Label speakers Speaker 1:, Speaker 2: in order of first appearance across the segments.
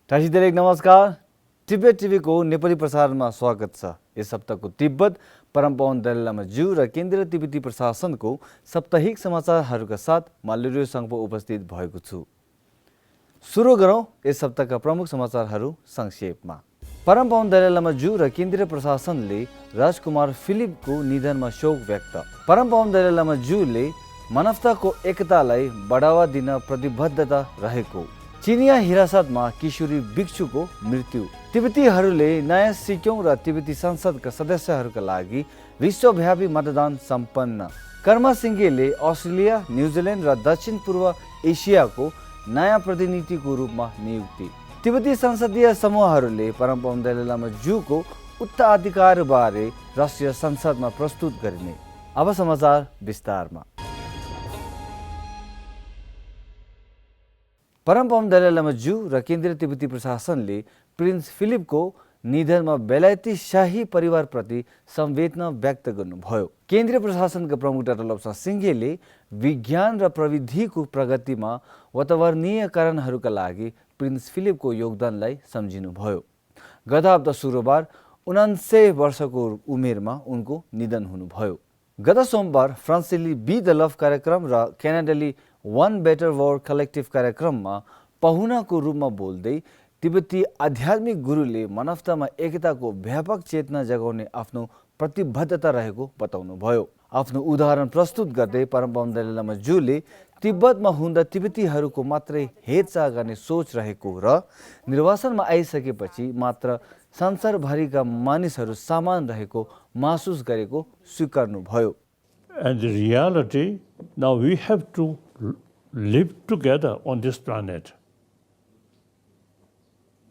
Speaker 1: टासीदेलेक नमस्कार। तिब्बत टिभीको नेपाली प्रसारणमा स्वागत छ। यस हप्ताको तिब्बत परम पावन दलाइ लामा ज्यू र केन्द्रीय तिब्बती प्रशासनको साप्ताहिक समाचारहरूका साथ मालुरियो सङ्घ उपस्थित भएको छु। सुरु गरौँ यस हप्ताका प्रमुख समाचारहरू संक्षेपमा। परम पावन दलाइ लामा ज्यू र केन्द्रीय प्रशासनले राजकुमार फिलिपको निधनमा शोक व्यक्त। परम पावन दलाइ लामा ज्यूले मानवताको एकतालाई बढावा दिन प्रतिबद्धता रहेको। चिनिया हिरासतमा किशोरी भिक्षुको मृत्यु। तिब्बतीहरूले नयाँ सिक्यौं र तिब्बती संसदका सदस्यहरूका लागि विश्वव्यापी मतदान सम्पन्न। कर्मा सिंघेले अस्ट्रेलिया, न्युजिल्यान्ड र दक्षिण पूर्व एसियाको नयाँ प्रतिनिधिको रूपमा नियुक्ति। तिब्बती संसदीय समूहहरूले परम पावन दलाइ लामा ज्यूको उत्तराधिकारबारे राष्ट्रिय संसदमा प्रस्तुत गरिने। अब समाचार विस्तारमा। परम पावन दलाइ लामा ज्यू र केन्द्रीय तिब्बती प्रशासनले प्रिन्स फिलिपको निधनमा बेलायती शाही परिवारप्रति संवेदना व्यक्त गर्नुभयो। केन्द्रीय प्रशासनका प्रमुख डाक्टर लप्सा सिंघेले विज्ञान र प्रविधिको प्रगतिमा वातावरणीय कारणहरूका लागि प्रिन्स फिलिपको योगदानलाई सम्झिनुभयो। गत हप्ता शुक्रबार 79 वर्षको उमेरमा उनको निधन हुनुभयो। गत सोमबार फ्रान्सेली बी द लभ कार्यक्रम र क्यानाडाली वन बेटर वर्ल्ड कलेक्टिभ कार्यक्रममा पाहुनाको रूपमा बोल्दै तिब्बती आध्यात्मिक गुरुले मानवतामा एकताको व्यापक चेतना जगाउने आफ्नो प्रतिबद्धता रहेको बताउनुभयो। आफ्नो उदाहरण प्रस्तुत गर्दै परम पावन दलाइ लामा ज्यूले तिब्बतमा हुँदा तिब्बतीहरूको मात्रै हेरचाह गर्ने सोच रहेको र निर्वासनमा आइसकेपछि मात्र संसारभरिका मानिसहरू समान रहेको महसुस गरेको स्वीकार्नुभयो।
Speaker 2: And the reality, now we have to live together on this planet.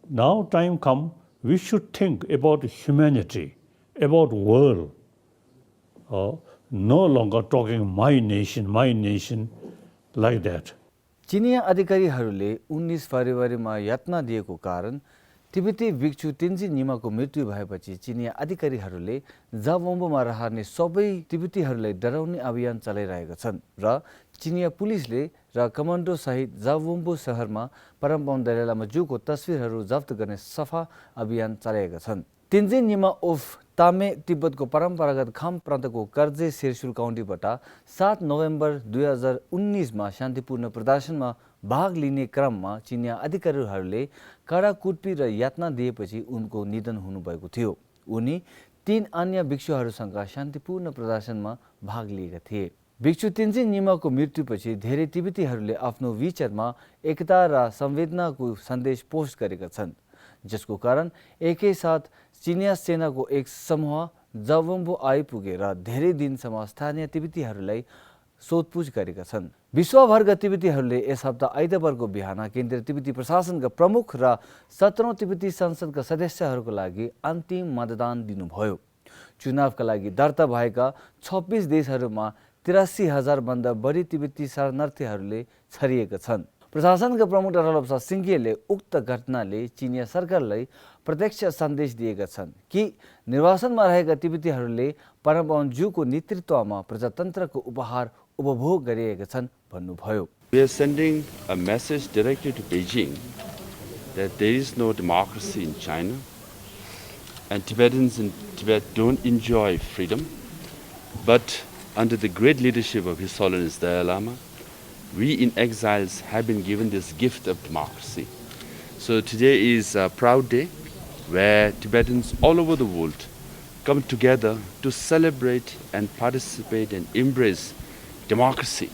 Speaker 2: Now time come, we should think about humanity, about world. No longer talking my nation like that.
Speaker 1: चिनिया अधिकारीहरूले 19 फरवरीमा यातना दिएको कारण तिब्बती भिक्षु तेन्जिन निमाको मृत्यु भएपछि चिनिया अधिकारीहरूले जावोम्बोमा रहने सबै तिब्बतीहरूलाई डराउने अभियान चलाइरहेका छन् र चिनिया पुलिसले र कमान्डो सहित जावोम्बो शहरमा परम पावन दलाइ लामा ज्यूको तस्विरहरू जफ्त गर्ने सफा अभियान चलाएका छन्। तेन्जिन निमा उफ तामे तिब्बतको परम्परागत खाम प्रान्तको कर्जे सेर्सुल काउन्टीबाट 7 नोभेम्बर 2019मा शान्तिपूर्ण प्रदर्शनमा भाग लिने क्रममा चिनिया अधिकारीहरूले कडा कुटपी र यातना दिएपछि उनको निधन हुनुभएको थियो। उनी 3 अन्य भिक्षुहरूसँग शान्तिपूर्ण प्रदर्शनमा भाग लिएका थिए। भिक्षु तेन्जिन निमाको मृत्युपछि धेरै तिब्बतीहरूले आफ्नो विचारमा एकता र संवेदनाको सन्देश पोस्ट गरेका छन्, जसको कारण एकैसाथ चिनिया सेनाको एक समूह जावोम्बो आइपुगेर धेरै दिनसम्म स्थानीय तिब्बतीहरूलाई सोधपुछ गरेका छन्। विश्वभरका तिब्बतीहरूले यस हप्ता आइतबारको बिहान केन्द्रीय तिब्बती प्रशासनका प्रमुख र 17औं तिब्बती संसदका सदस्यहरूको लागि अन्तिम मतदान दिनुभयो। चुनावका लागि दर्ता भएका 26 देशहरूमा 83,000 भन्दा बढी तिब्बती शरणार्थीहरूले छरिएका छन्। प्रशासनका प्रमुख डाक्टर लप्सा सिंघेले उक्त घटनाले चिनिया सरकारलाई प्रत्यक्ष सन्देश दिएका छन् कि निर्वासनमा रहेका तिब्बतीहरूले परम पावन ज्यूको नेतृत्वमा प्रजातन्त्रको उपहार उपभोग गरिरहेका छन् भन्नुभयो।
Speaker 3: We are sending a message directly to Beijing that there is no democracy in China and Tibetans in Tibet don't enjoy freedom, but under the great leadership of His Holiness Dalai Lama, we in exiles have been given this gift of democracy. So today is a proud day where Tibetans all over the world come together to celebrate and participate and embrace democracy.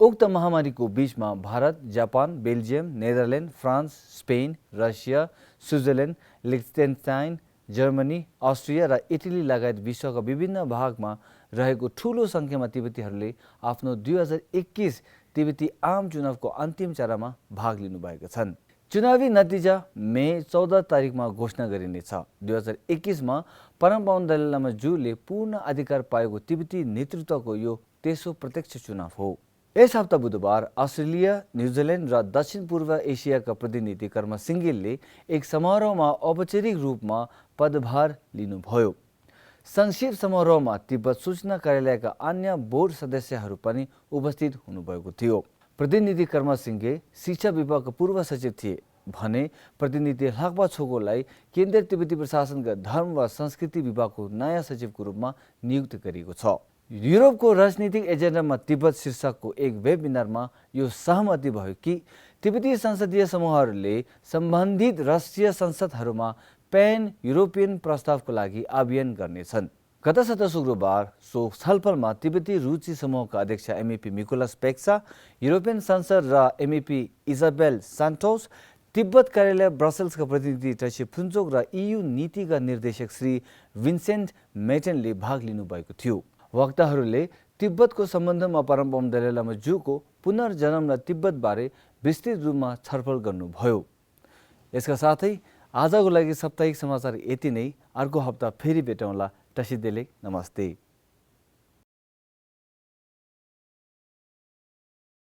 Speaker 1: उक्त महामारीको बीचमा Bharat, Japan, Belgium, Netherlands, France, Spain, Russia, Switzerland, लिechtenstein, Germany, Austria र Italy लगायत विश्वका विभिन्न भागमा रहेको ठूलो संख्यामा तिब्बतीहरूले आफ्नो 2021 तिब्बती आम चुनावको अन्तिम चरणमा भाग लिनुभएका छन्। चुनावी नतिजा मे 14 तारिकमा घोषणा गरिनेछ। 2021मा परम पावन दलाइ लामा ज्यूले पूर्ण अधिकार पाएको तिब्बती नेतृत्वको यो तेस्रो प्रत्यक्ष चुनाव हो। यस हप्ता बुधबार अस्ट्रेलिया, न्युजिल्यान्ड र दक्षिण पूर्व एसियाका प्रतिनिधि कर्मा सिंघेलले एक समारोहमा औपचारिक रूपमा पदभार लिनुभयो। संक्षिप्त समारोहमा तिब्बत सूचना कार्यालयका अन्य बोर्ड सदस्यहरू पनि उपस्थित हुनुभएको थियो। प्रतिनिधि कर्मा सिंघे शिक्षा विभागका पूर्व सचिव थिए। भने प्रतिनिधि लाक्पा छोगोलाई केन्द्रीय तिब्बती प्रशासनका धर्म वा संस्कृति विभागको नयाँ सचिवको रूपमा नियुक्त गरिएको छ। युरोपको राजनीतिक एजेन्डामा तिब्बत शीर्षकको एक वेबिनारमा यो सहमति भयो कि तिब्बती संसदीय समूहहरूले सम्बन्धित राष्ट्रिय संसदहरूमा पैन युरोपियन प्रस्तावको लागि अभियान गर्नेछन्। गत साता शुक्रबार सो छलफलमा तिब्बती रुचि समूहका अध्यक्ष एमएपी मिकोलास पेक्सा, युरोपियन संसद र एमएपी इजाबेल सान्टोस, तिब्बत कार्यालय ब्रसेल्सका प्रतिनिधि टसी फुन्चोक र EU नीतिका निर्देशक श्री विन्सेन्ट मेटेनले भाग लिनुभएको थियो। वक्ताहरूले तिब्बतको सम्बन्धमा परमपम दलाई लामाज्यूको पुनर्जन्म र तिब्बतबारे विस्तृत रूपमा छलफल गर्नुभयो। यसका साथै आजको लागि साप्ताहिक समाचार यति नै। अर्को हप्ता फेरि भेटौँला। टसिदेले नमस्ते।